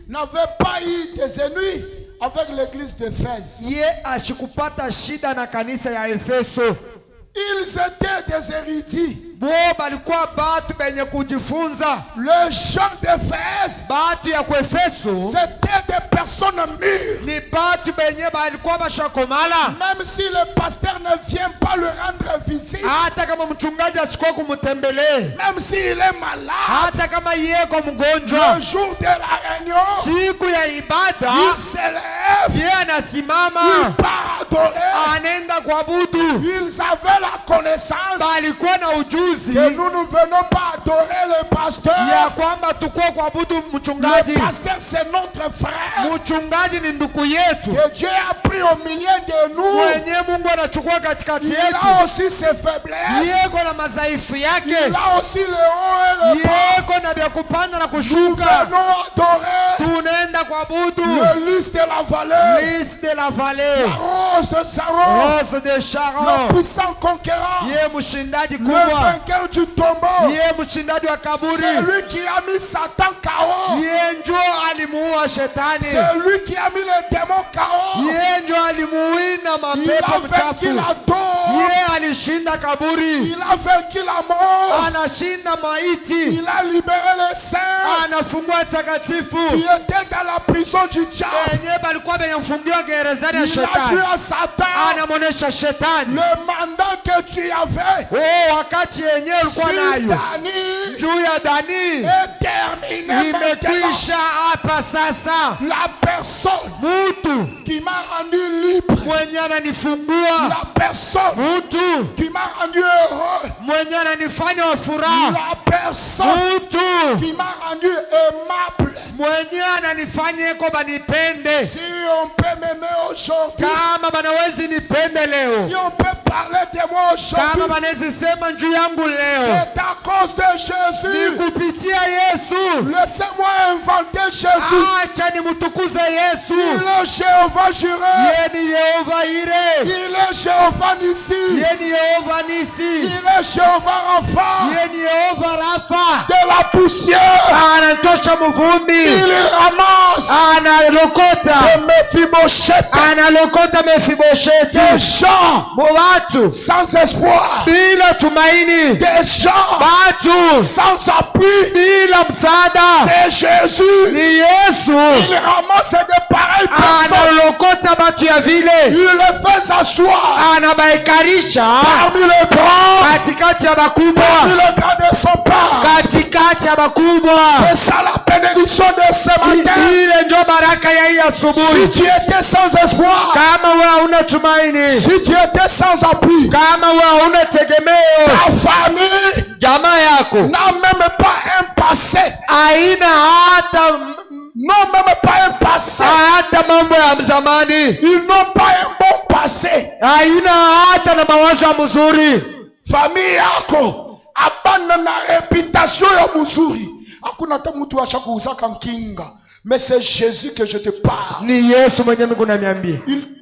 n'avait pas eu des ennuis avec l'église d'Éphèse.
Ye ashikupata shida na kanisa ya Efeso.
Ils étaient des érudits.
Balikuwa batu benye kujifunza.
Les gens d'Éphèse,
batu ya Efeso,
c'était des personnes mûres.
Ni batu benye balikuwa bashakomala.
Même si le pasteur ne vient pas le rendre visite,
hata kama mchungaji asikuwa kumutembelea,
même s'il est malade,
hata kama yeko mgonjwa,
le jour de la réunion,
siku ya ibada,
il se lève,
yeye anasimama,
il part adorer,
anaenda kuabudu.
Ils avaient la connaissance
balikuwa na ujuzi
que nous ne venons pas adorer le pasteur.
Ya kwamba tukua kuabudu mchungaji.
Le pasteur c'est notre frère.
Mchungaji ni ndugu yetu.
Que Dieu a pris au milieu de nous.
Mwenye Mungu anachukua katikati yetu.
Il a aussi ses faiblesses.
Yeko na madhaifu yake.
Il a aussi le haut et le bas.
Yeko na vya kupanda na kushuka.
Nous venons adorer.
Tunaenda kuabudu.
Le lys de la vallée.
Lys de la vallée.
La rose de Sharon.
Rose de Sharon.
Le puissant conquérant.
Yeye mshindaji kubwa.
Le vainqueur du tombeau.
Yeye mshindaji wa kaburi.
C'est lui qui a mis Satan KO.
Yeye ndio alimuua shetani.
C'est lui qui a mis les démons KO.
Yeye ndio alimuwina mapepo mchafu. Yeye alishinda kaburi.
Il a vaincu la mort.
Anashinda maiti.
Il a libéré les saints.
Anafungua takatifu.
Qui étaient dans la prison du diable.
Yenye balikuwa bemefungiwa gerezani ya shetani.
Il a dit à Satan.
Anamonesha shetani.
Le mandat que tu avais.
Wakati yenye ulikuwa nayo. Juu ya Dani.
Est terminé.
Imekwisha hapa sasa.
La personne.
Mutu
qui m'a rendu libre.
Mwenye ananifungua.
La personne qui m'a rendu heureux. La personne qui m'a rendu aimable. Si on peut m'aimer aujourd'hui, si on peut parler de moi aujourd'hui, c'est à cause de Jésus. Laissez-moi inventer Jésus. Il est Jéhovah Jireh. Il est Jéhovah Nissi. Il est Jéhovah Rapha. De la poussière, il ramasse de Mephibosheth. Des gens sans espoir, des gens sans appui. C'est Jésus. Il ramasse de pareilles personnes. Il les fait s'asseoir parmi les grands, parmi les grands de son père. C'est ça la bénédiction de ce matin. Si tu étais sans espoir, si tu étais sans appui, ta famille n'a même pas un passé. Non, même pas un passé. Ils n'ont pas un bon passé. Famille yako abana na réputation ya muzuri. Hakuna hata mtu ashakuuzaka nkinga. Mais c'est Jésus que je te parle. Il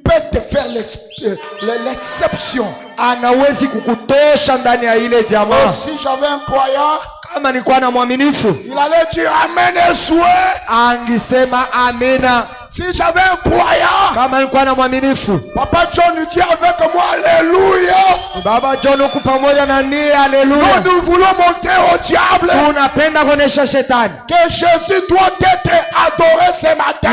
peut te faire l'exception. Si j'avais un croyant, il allait dire Amen et souhait. Si j'avais un croyant, Papa John dit avec moi Alléluia. Nous voulons montrer au diable que Jésus doit être adoré ce matin.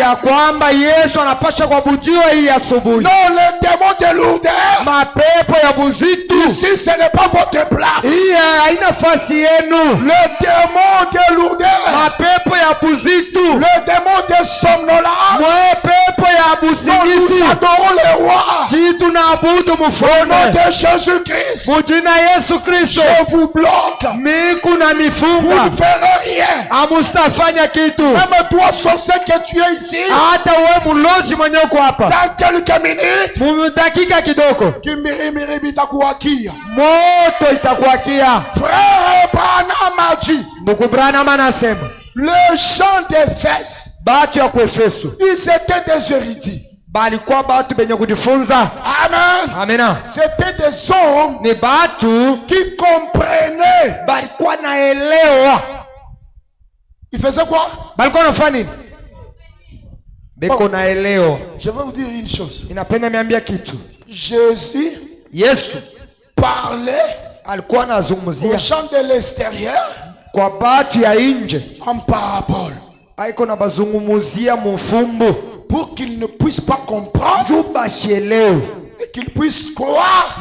Non, le démon de lourdeur, ici ce n'est pas votre place. Le démon de lourdeur, le démon de somnolence, nous adorons le roi. Au nom de Jésus-Christ, je vous bloque. Vous ne ferez rien. Même toi, sorcier que tu es ici, dans quelques minutes, Kimbiri bitakuwakia. Frère Branham a dit, les gens d'Éphèse, ils étaient des érudits. Amen. C'était des hommes qui comprenaient. Ils faisaient quoi? Je vais vous dire une chose. Jésus parlait aux gens de l'extérieur en parabole pour qu'ils ne puissent pas comprendre et qu'ils puissent croire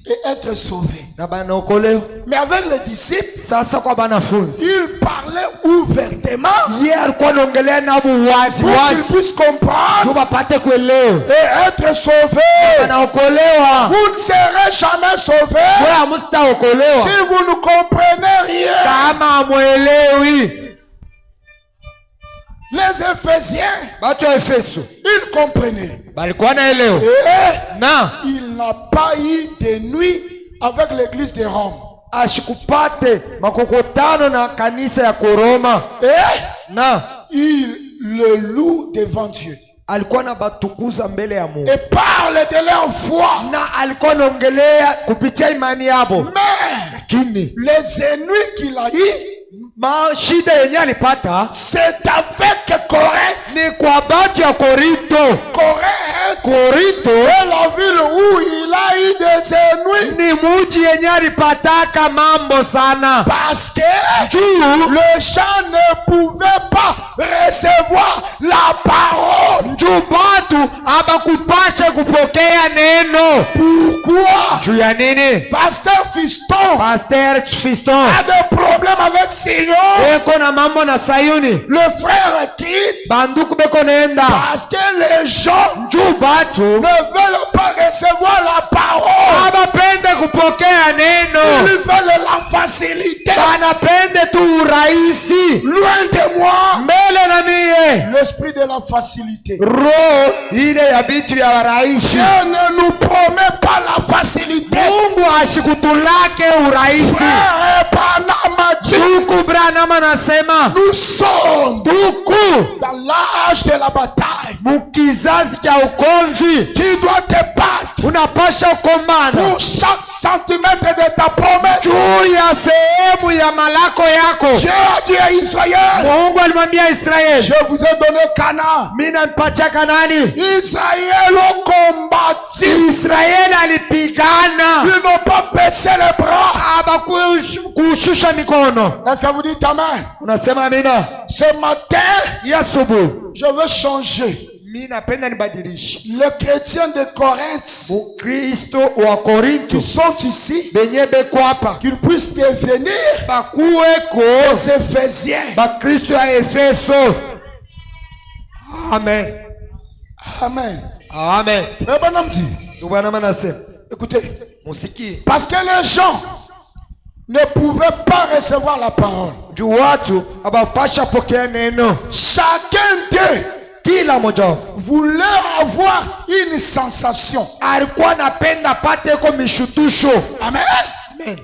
et être sauvés. Mais avec les disciples, il parlait ouvertement pour qu'ils puissent comprendre et être sauvés. Vous ne serez jamais sauvés si vous ne comprenez rien. Les Éphésiens, ils comprenaient. Il n'a pas eu de nuit avec l'église de Rome. Il le loue devant Dieu. Et parle de leur foi. Mais les ennemis qu'il a eu, c'est avec Corinthe. Corinthe est la ville où il a eu des ennemis. Parce que le chant ne pouvait pas recevoir la parole. Pourquoi? Pasteur Fiston a des problèmes avec Sion. Le frère quitte parce que les gens ne veulent pas recevoir la parole.
Abapende kupokea neno.
Ils veulent la facilité.
Banapende tu urahisi.
Loin de moi
mbele na mie
l'esprit de la facilité.
Roho ile ya bitu ya rahisi.
Dieu ne nous promet pas la facilité.
Mungu ashikutulake urahisi.
Frère Branham dit,
Ndugu Branham anasema
nous sommes
dans
l'âge de la bataille.
Mukizazi kia ukonvi.
Tu dois te battre
Unapasha kukombana
pour chaque centimètre de ta promesse.
juu ya sehemu ya malako yako.
Dieu a dit à Israël,
Mungu alimwambia Israeli,
je vous ai donné Canaan.
mimi nampatia Kanani.
Israël a combattu.
Israeli alipigana.
Ils n'ont pas baissé les bras.
Habakushusha mikono.
Est-ce que vous dites amen?
Unasema amina?
Ce matin,
Yasubu
je veux changer.
mimi napenda nibadilishe.
Les chrétiens de Corinthe
Mukristo wa Korinto
qui sont ici,
benye beko hapa
qu'ils puissent devenir
bakuweko
les Éphésiens.
bakristo ya Efeso. Amen.
Amen.
Amen.
Mais Branham dit,
Bwana manasema,
écoutez,
musikie,
parce que les gens ne pouvaient pas recevoir la parole.
juu watu abapasha pokea neno.
Chacun d'eux
Kila mmoja
voulait avoir une sensation.
alikuwa anapenda pate ko mishutusho.
Amen.
Amen.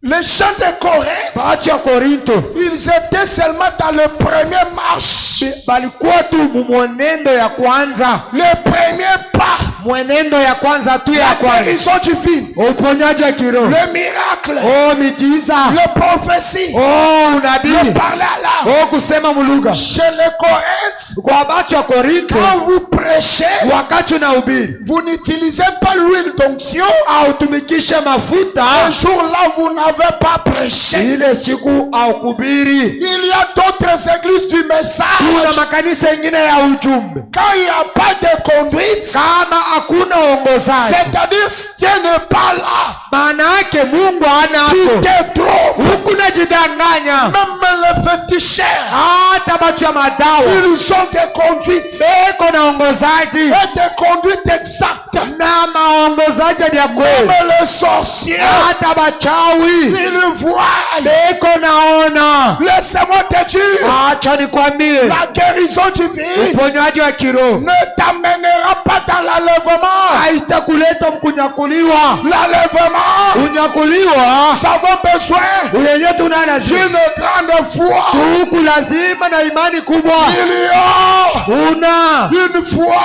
Les gens de Corinthe,
Watu ya Korinto
ils étaient seulement dans le premier marche,
balikuwa tu mwenendo ya kwanza,
le premier pas,
mwenendo ya kwanza tu ya
la
kwanza,
guérison divine,
uponyaji wa kiroho,
le miracle,
miujiza,
le prophétie, le
unabii,
parler à l'âme.
kusema mulugha.
Chez les Corinthe,
Kwa watu wa Korinto,
quand vous prêchez,
wakati unahubiri
vous n'utilisez pas l'huile d'onction.
autumikishe mafuta,
Ce jour-là, vous n'avez pas prêché.
ile siku au kubiri.
Il y a d'autres églises du
Kuna
message.
makanisa ingine ya ujumbe,
Quand il n'y a pas de conduite,
kama hakuna uongozaji,
c'est-à-dire Dieu n'est pas là.
maana yake Mungu
Tu
hanako,
te trompes.
huku najidanganya.
Même les féticheurs,
Hata batu ya madawa
ils ont des conduites.
beko na ongozaji
Et des conduites exactes.
na maongozaji vya kweli.
Même les sorciers,
Hata bachawi
ils voient.
beko naona.
Laissez-moi te dire,
Acha nikwambie,
la guérison divine
uponyaji wa kiroho
ne t'amènera pas dans l'enlèvement.
haitakuleta mkunyakuliwa.
L'enlèvement,
Kunyakuliwa
nous avons besoin
uyenye tuna lazima,
d'une grande foi.
huku lazima na imani kubwa.
Il y a
Una
une foi.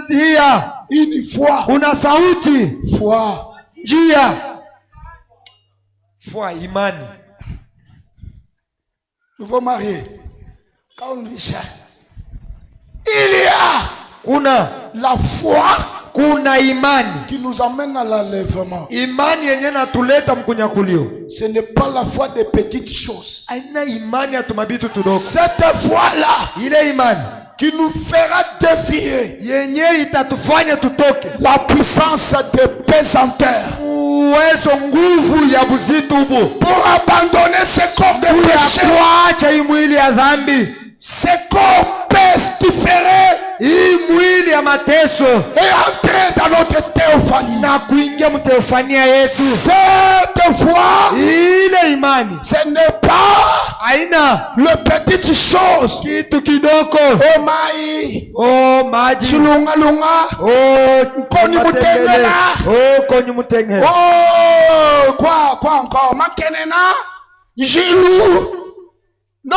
njia,
Une foi.
una sauti,
Foi.
njia, foi, imani.
Nouveau marié. Quand on dit ça, il y a
Kuna
la foi
kuna imani,
qui nous amène à l'enlèvement.
imani yenye natuleta mkunyakulio.
Ce n'est pas la foi des petites choses.
Aina imani ya tumabitu tudogo.
Cette foi-là
Ile imani
qui nous fera défier
yenye itatufanya tutoke
la puissance des pesanteurs
uwezo, nguvu ya buzitu
pour abandonner ce corps de péché,
kuacha hii mwili ya dhambi,
ce corps pestiféré,
hii mwili ya mateso,
et entrer dans notre théophanie.
na kuingia mteofania Yesu.
Cette foi,
Ile imani
ce n'est pas
haina
le petite chose.
kitu kidoko.
Oh mai,
Maji,
chilunga lunga, Koni mutengela.
konyi mutengela.
oh quoi encore, makenena, jilou. Non,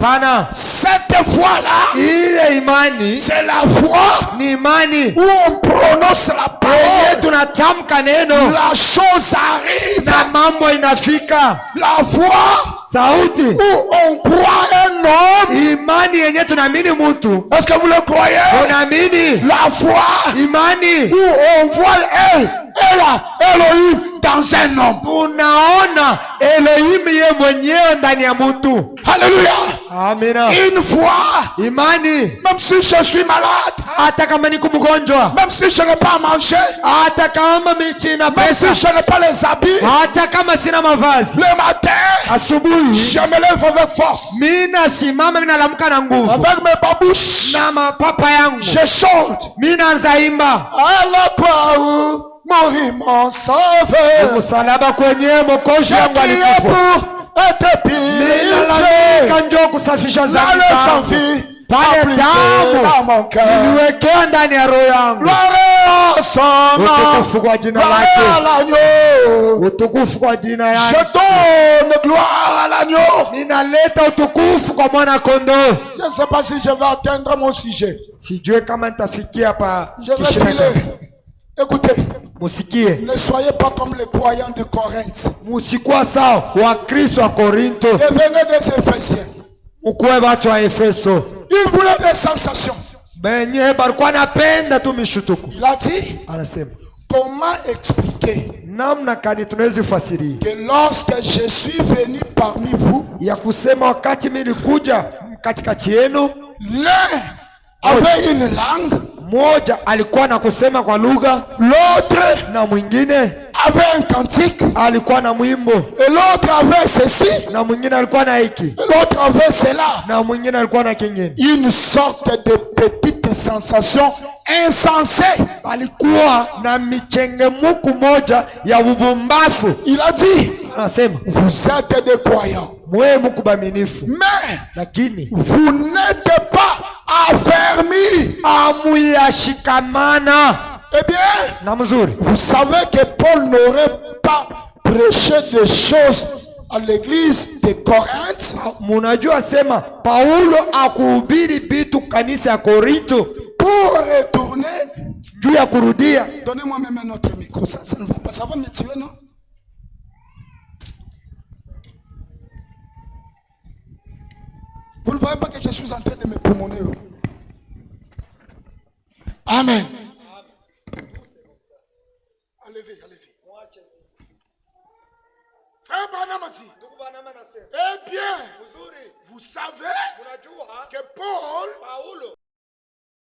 Pana,
cette foi-là,
ile imani
c'est la foi
ni imani
où on prononce la
yenye
parole.
tunatamka neno
La chose arrive.
na mambo inafika.
La foi
Sauti,
où on croit un homme.
imani yenye tunaamini mtu.
Est-ce que vous le croyez?
Unaamini
La foi
imani
où on voit Elohim dans un homme.
unaona Elohim ye mwenyewe ndani ya mtu.
Alléluia.
Amina.
Une fois,
Imani,
même si je suis malade,
hata kama niko mgonjwa,
même si je n'ai pas à manger,
hata kama sina
même si
pesa,
je n'ai pas les habits,
hata kama sina mavazi,
le matin,
asubuhi
je me lève avec force.
mina simama, mina lamuka na nguvu,
Avec mes babouches,
na mapapa yangu
je chante.
mina zaimba.
À la croix où mourit mon sauveur,
Msalaba kwenye mwokozi
j'ai
wangu
prié
alikufa.
pour être purifié.
Ninalamika njoo kusafisha
Là,
dhambi
le
zangu.
sang-vie
Pale
appliqué dans
damu
mon cœur.
niliwekea ndani ya roho yangu.
Gloire à son nom.
Utukufu kwa jina
Gloire à
lake.
l'agneau.
Utukufu kwa jina
Je
lake.
donne gloire à l'agneau.
Ninaleta utukufu kwa mwana kondoo.
Je ne sais pas si je vais atteindre mon sujet.
Sijue kama nitafikia hapa
Je vais
kishina
filer.
changu.
Écoutez,
Musikie.
ne soyez pas comme les croyants de Corinthe.
Musikuwa sawa Wakristo wa Korinto.
Devenez des Éphésiens.
Mkuwe watu wa Efeso.
Ils voulaient des sensations.
Benye balikuwa napenda tu mishutuku.
Il a dit,
Anasema,
comment expliquer
namna kani tunaweza fasiria
que lorsque je suis venu parmi vous,
ya kusema wakati mimi nilikuja katikati yenu,
l'un avait une langue,
mmoja alikuwa na kusema kwa lugha,
l'autre
na mwingine
avait un cantique,
alikuwa na mwimbo,
et l'autre avait ceci,
na mwingine alikuwa na hiki,
et l'autre avait cela.
na mwingine alikuwa na kingine.
Une sorte de petite sensation insensée.
Alikuwa na michengemuku moja ya ubumbafu.
Il a dit,
Anasema,
vous êtes des croyants,
mwe muku baminifu,
mais
lakini
vous n'êtes pas affermis.
amuyashikamana.
Eh bien,
Na mzuri,
vous savez que Paul n'aurait pas prêché des choses à l'église de Corinthe
munajua sema Paulo akuhubiri bitu kanisa ya Korinto
pour retourner.
juu ya kurudia.
Donnez-moi même un autre micro, ça ne va pas, ça va me tuer, non? Vous ne voyez pas que je suis en train de me pulmoner? Amen. Allez-y. Frère Branham a dit, eh bien, vous savez que Paul